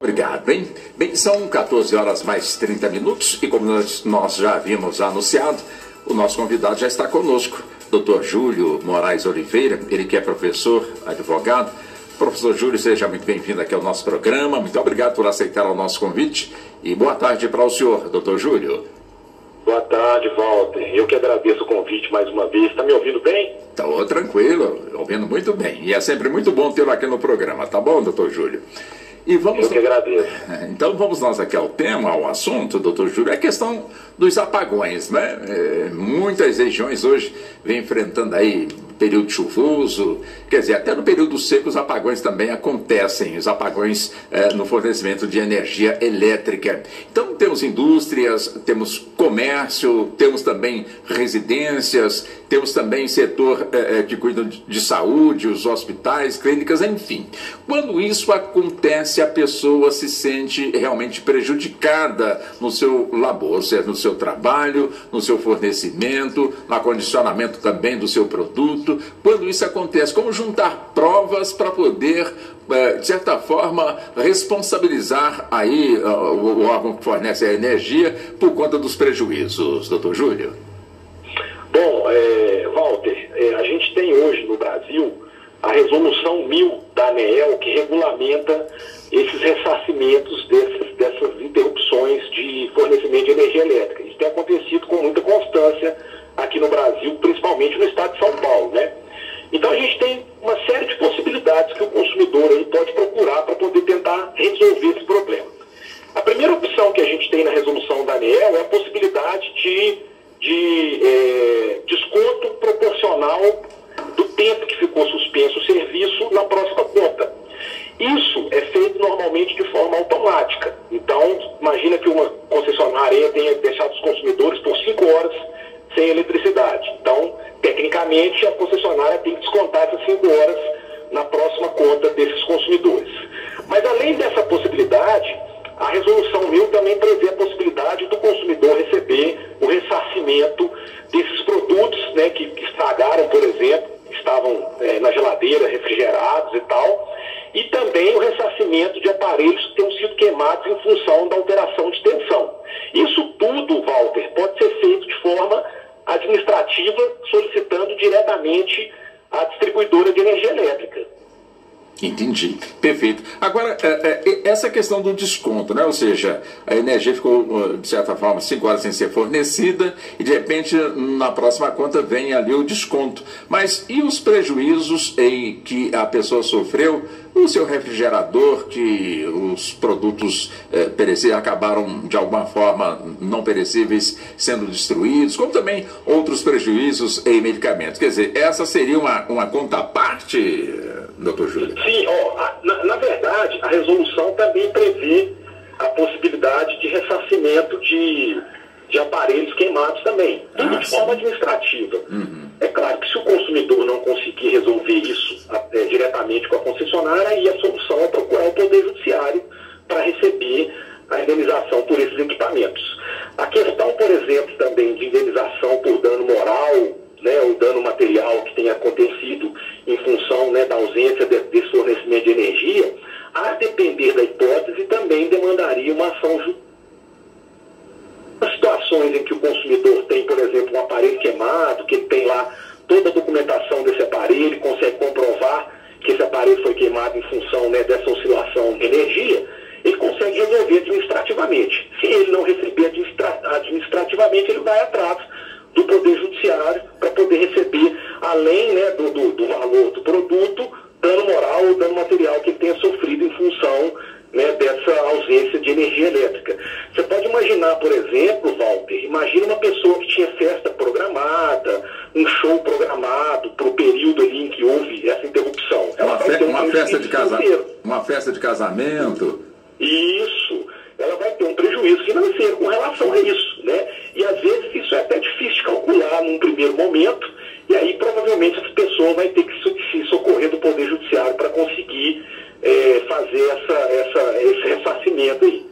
Obrigado, hein? Bem, são 14 horas mais 30 minutos e como nós já havíamos anunciado, o nosso convidado já está conosco, Dr. Júlio Moraes Oliveira, ele que é professor, advogado. Professor Júlio, seja muito bem-vindo aqui ao nosso programa, muito obrigado por aceitar o nosso convite e boa tarde para o senhor, Dr. Júlio. Boa tarde, Walter. Eu que agradeço o convite mais uma vez. Está me ouvindo bem? Estou tranquilo, ouvindo muito bem. E é sempre muito bom tê-lo aqui no programa, tá bom, doutor Júlio? E vamos... Eu que agradeço. Então vamos nós aqui ao tema, ao assunto, doutor Júlio, é a questão dos apagões, né? Muitas regiões hoje vêm enfrentando aí período chuvoso, quer dizer, até no período seco os apagões também acontecem, os apagões no fornecimento de energia elétrica. Então temos indústrias, temos comércio, temos também residências, temos também setor que cuida de saúde, os hospitais, clínicas, enfim. Quando isso acontece, a pessoa se sente realmente prejudicada no seu labor, ou seja, no seu trabalho, no seu fornecimento, no acondicionamento também do seu produto. Quando isso acontece, como juntar provas para poder, de certa forma, responsabilizar aí o órgão que fornece a energia por conta dos prejuízos, doutor Júlio? Bom, Walter, a gente tem hoje no Brasil a Resolução 1000 da ANEEL que regulamenta esses ressarcimentos dessas interrupções de fornecimento de energia elétrica. Isso tem acontecido com muita constância aqui no Brasil, principalmente no estado de São Paulo, né? Então a gente tem uma série de possibilidades que o consumidor aí pode procurar para poder tentar resolver esse problema. A primeira opção que a gente tem na resolução da ANEEL é a possibilidade de desconto proporcional do tempo que ficou suspenso o serviço na próxima conta. Isso é feito normalmente de forma automática. Então, imagina que uma concessionária tenha deixado os consumidores por 5 horas sem eletricidade. Então, tecnicamente, a concessionária tem que descontar essas 5 horas na próxima conta desses consumidores. Mas, além dessa possibilidade, a Resolução 1000 também prevê a possibilidade do consumidor receber o ressarcimento desses produtos, né, que estragaram, por exemplo, estavam na geladeira, refrigerados e tal, e também o ressarcimento de aparelhos que tenham sido queimados em função da alteração de tensão. Isso tudo, Walter, pode ser feito de forma administrativa, solicitando diretamente à distribuidora de energia elétrica. Entendi, perfeito. Agora, essa questão do desconto, né? Ou seja, a energia ficou, de certa forma, 5 horas sem ser fornecida e, de repente, na próxima conta vem ali o desconto. Mas e os prejuízos em que a pessoa sofreu? O seu refrigerador, que os produtos perecíveis acabaram, de alguma forma, não perecíveis sendo destruídos, como também outros prejuízos em medicamentos. Quer dizer, essa seria uma conta à parte, doutor Júlio? Sim, na verdade, a resolução também prevê a possibilidade de ressarcimento de aparelhos queimados também, tudo de forma administrativa. Uhum. É claro que se o consumidor não conseguir resolver isso diretamente com a concessionária, aí a solução é procurar o Poder Judiciário para receber a indenização por esses equipamentos. A questão, por exemplo, também de indenização por dano moral, né, ou dano material que tenha acontecido em função, né, da ausência desse fornecimento de energia, a depender da hipótese, também demandaria uma ação judicial. Situações em que o consumidor tem, por exemplo, um aparelho queimado, que ele tem lá toda a documentação desse aparelho, consegue comprovar que esse aparelho foi queimado em função, né, dessa oscilação de energia, ele consegue resolver administrativamente. Se ele não receber administrativamente, ele vai atrás do Poder Judiciário para poder receber, além, né, do valor do produto, dano moral ou dano material que ele tenha sofrido em função, né, dessa ausência de energia elétrica. Você pode imaginar, por exemplo, Walter, imagina uma pessoa que tinha festa programada, um show programado para o período ali em que houve essa interrupção. Uma festa de casamento. Isso. Ela vai ter um prejuízo financeiro com relação a isso, né? E às vezes isso é até difícil de calcular num primeiro momento, e aí provavelmente essa pessoa vai ter que se socorrer do Poder Judiciário para conseguir fazer esse ressarcimento aí.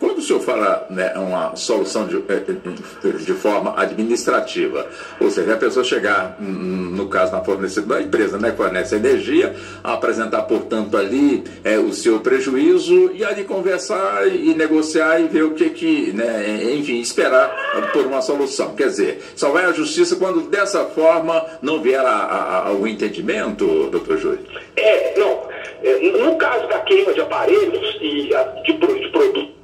quando o senhor fala, né, uma solução de forma administrativa, ou seja, a pessoa chegar, no caso na fornecedora da empresa, né, que fornece energia, apresentar, portanto, ali o seu prejuízo e ali conversar e negociar e ver o que né, enfim, esperar por uma solução. Quer dizer, só vai à justiça quando dessa forma não vier o entendimento, doutor Júlio? Não. No caso da queima de aparelhos e de produtos,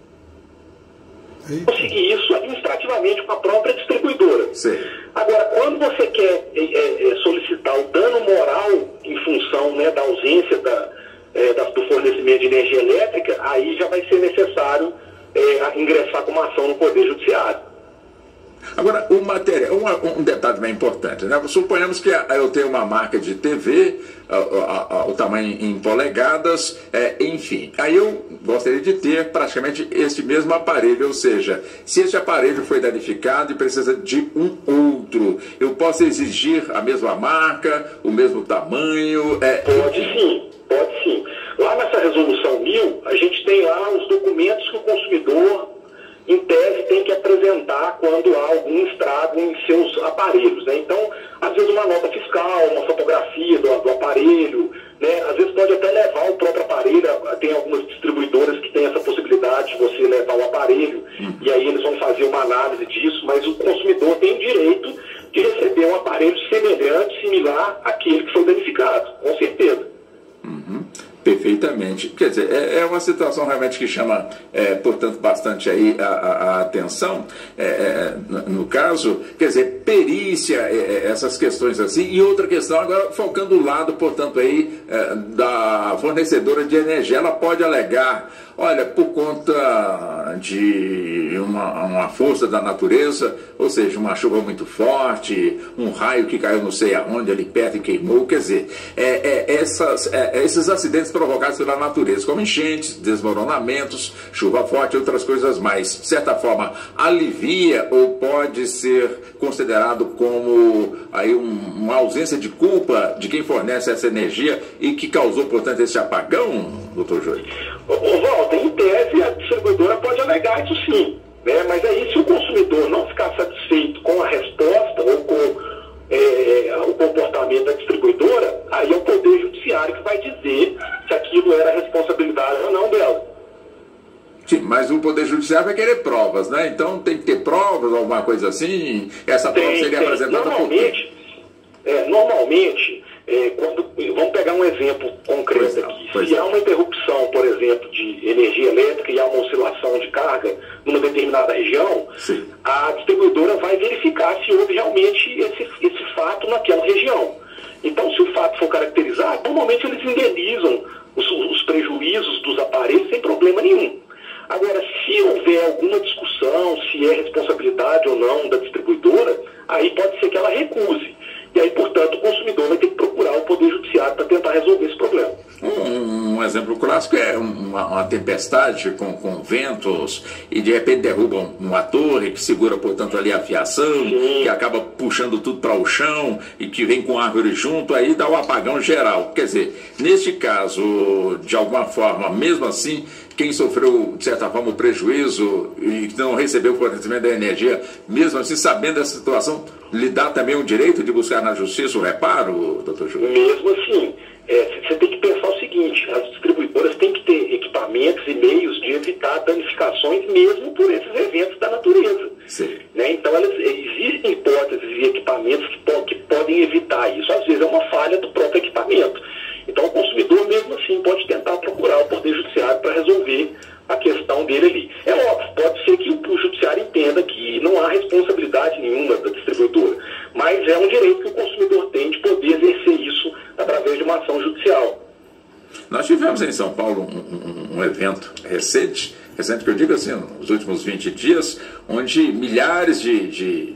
conseguir isso administrativamente com a própria distribuidora. Sim. Agora, quando você quer solicitar o dano moral em função, né, da ausência do fornecimento de energia elétrica, aí já vai ser necessário ingressar com uma ação no Poder Judiciário. Agora, o material, um detalhe bem importante, né? Suponhamos que eu tenho uma marca de TV, o tamanho em polegadas, enfim. Aí eu gostaria de ter praticamente esse mesmo aparelho, ou seja, se esse aparelho foi danificado e precisa de um outro, eu posso exigir a mesma marca, o mesmo tamanho? Pode sim. Lá nessa resolução 1000, a gente tem lá os documentos que o consumidor, em tese, tem que apresentar quando há algum estrago em seus aparelhos, né? Então, às vezes uma nota fiscal, uma fotografia do aparelho, né? Às vezes pode até levar o próprio aparelho. Tem algumas distribuidoras que têm essa possibilidade de você levar o aparelho, e aí eles vão fazer uma análise disso, mas o consumidor tem direito de receber um aparelho semelhante, similar àquele que foi danificado, com certeza. Perfeitamente. Quer dizer, é uma situação realmente que chama, portanto, bastante aí a atenção, no caso, quer dizer, perícia, essas questões assim, e outra questão, agora focando o lado, portanto, aí, da fornecedora de energia, ela pode alegar, olha, por conta de uma força da natureza, ou seja, uma chuva muito forte, um raio que caiu não sei aonde, ali perto e queimou, quer dizer, esses acidentes provocados pela natureza, como enchentes, desmoronamentos, chuva forte e outras coisas mais, de certa forma, alivia ou pode ser considerado como aí uma ausência de culpa de quem fornece essa energia e que causou, portanto, esse apagão, doutor Júlio? Walter, em tese, a distribuidora pode alegar isso sim, né? Mas aí, se o consumidor não ficar satisfeito com a resposta ou com o comportamento da distribuidora, aí é o Poder Judiciário que vai dizer se aquilo era responsabilidade ou não dela. Sim, mas o Poder Judiciário vai querer provas, né? Então tem que ter provas, alguma coisa assim. Essa prova seria apresentada por quê? Normalmente, vamos pegar um exemplo concreto aqui. Se há uma interrupção, por exemplo, de energia elétrica e há uma oscilação de carga numa determinada região, sim, a distribuidora vai verificar se houve realmente esse fato naquela região. Então, se o fato for caracterizado, normalmente eles indenizam os prejuízos dos aparelhos sem problema nenhum. Agora, se houver alguma discussão, se é responsabilidade ou não da distribuidora, aí pode ser que ela recuse. E aí, portanto, o consumidor vai ter que procurar o Poder Judiciário para tentar resolver esse problema. Um exemplo clássico é uma tempestade com ventos e de repente derrubam uma torre que segura, portanto, ali a fiação, sim, que acaba puxando tudo para o chão e que vem com árvore junto, aí dá um apagão geral. Quer dizer, neste caso, de alguma forma, mesmo assim, quem sofreu, de certa forma, o prejuízo e não recebeu o fornecimento da energia, mesmo assim, sabendo dessa situação, lhe dá também o direito de buscar na justiça o reparo, doutor Júlio? Mesmo assim, você tem que pensar o seguinte: as distribuidoras têm que ter equipamentos e meios de evitar danificações mesmo por esses eventos da natureza. Né? Então, existem hipóteses e equipamentos que podem evitar isso. Às vezes é uma falha do próprio equipamento. Então, o consumidor, mesmo assim, pode tentar procurar o Poder Judiciário para resolver a questão dele ali. É óbvio, pode ser que o Judiciário entenda que não há responsabilidade nenhuma da distribuidora, mas é um direito que o consumidor tem de poder exercer isso através de uma ação judicial. Nós tivemos em São Paulo um evento recente que eu digo assim, nos últimos 20 dias, onde milhares de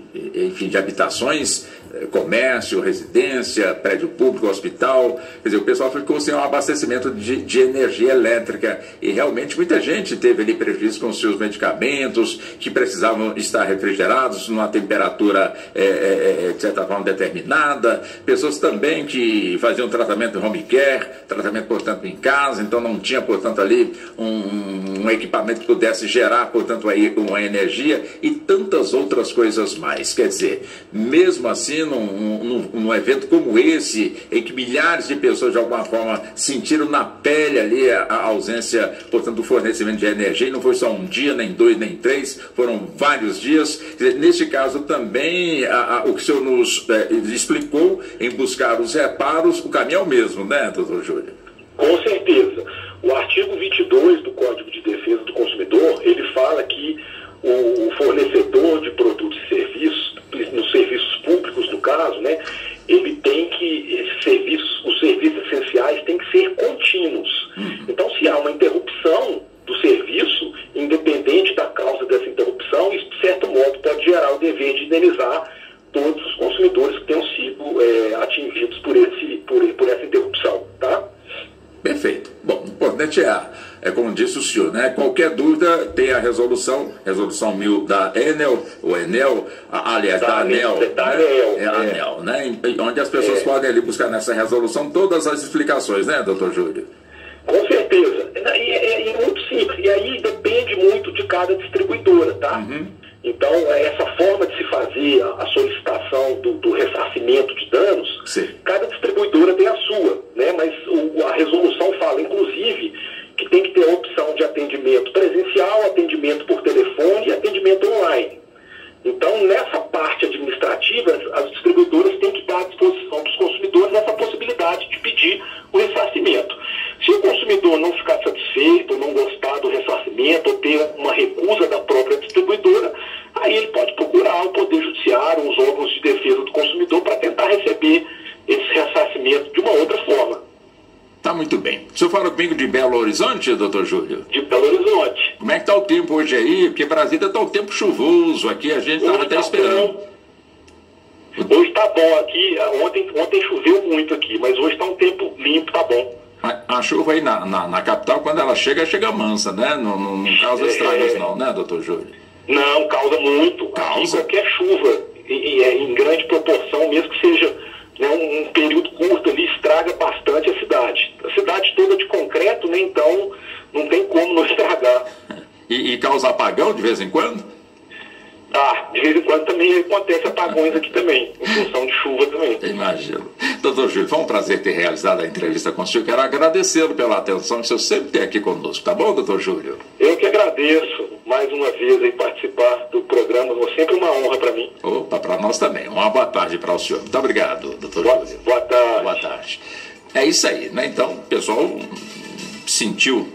habitações comércio, residência, prédio público, hospital. Quer dizer, o pessoal ficou sem um abastecimento de energia elétrica e realmente muita gente teve ali prejuízo com os seus medicamentos que precisavam estar refrigerados numa temperatura, de certa forma, determinada. Pessoas também que faziam tratamento em home care, tratamento, portanto, em casa, então não tinha, portanto, ali um equipamento que pudesse gerar, portanto, aí uma energia e tantas outras coisas mais. Quer dizer, mesmo assim, num evento como esse, em que milhares de pessoas de alguma forma sentiram na pele ali a ausência, portanto, do fornecimento de energia, e não foi só um dia, nem dois, nem três, foram vários dias. Quer dizer, neste caso também, o que o senhor nos explicou em buscar os reparos, o caminho é o mesmo, né, doutor Júlio? Com certeza. O artigo 22 do Código de Defesa do Consumidor, ele fala que o fornecedor de produtos e serviços, nos serviços públicos, no caso, né, ele tem que, os serviços essenciais têm que ser contínuos. Então, se há uma interrupção do serviço, independente da causa dessa interrupção, isso, de certo modo, pode gerar o dever de indenizar todos os consumidores que tenham sido atingidos por essa interrupção, tá? Perfeito. Bom, o importante é como disse o senhor, né? Qualquer dúvida tem a resolução 1000 da Enel, ou Enel, aliás, da ANEEL, ANEEL, né? Onde as pessoas podem ali buscar nessa resolução todas as explicações, né, doutor Júlio? Com certeza. É muito simples. E aí depende muito de cada distribuidora, tá? Então, essa forma de se fazer a solicitação do ressarcimento de danos, sim, cada distribuidora tem a sua, né? Mas a resolução fala, inclusive, que tem que ter a opção de atendimento presencial, atendimento por telefone e atendimento online. Então, nessa parte administrativa, as distribuidoras têm que dar à disposição dos consumidores essa possibilidade de pedir o ressarcimento. Se o consumidor não ficar satisfeito, não gostar do ressarcimento, ou ter uma recusa da própria distribuidora, aí ele pode procurar o Poder Judiciário, os órgãos de defesa do consumidor, para tentar receber esse ressarcimento de uma outra forma. Tá muito bem. O senhor fala comigo de Belo Horizonte, doutor Júlio? De Belo Horizonte. Como é que está o tempo hoje aí? Porque Brasília está um tempo chuvoso aqui, a gente estava até esperando. Hoje está bom aqui, ontem choveu muito aqui, mas hoje está um tempo limpo, tá bom. A chuva aí na capital, quando ela chega mansa, né? Não causa estragos não, né, doutor Júlio? Não, causa muito. Aqui qualquer chuva, em grande proporção, mesmo que seja, né, um período curto ali, estraga bastante a cidade. A cidade toda de concreto, né? Então não tem como não estragar. E causa apagão de vez em quando? De vez em quando também acontece apagões aqui também, em função de chuva também. Imagino. Doutor Júlio, foi um prazer ter realizado a entrevista com o senhor. Quero agradecê-lo pela atenção que o senhor sempre tem aqui conosco. Tá bom, doutor Júlio? Eu que agradeço mais uma vez aí participar do programa. Sempre uma honra para mim. Opa, para nós também. Uma boa tarde para o senhor. Muito obrigado, doutor Júlio. Boa tarde. Boa tarde. É isso aí, né? Então, o pessoal sentiu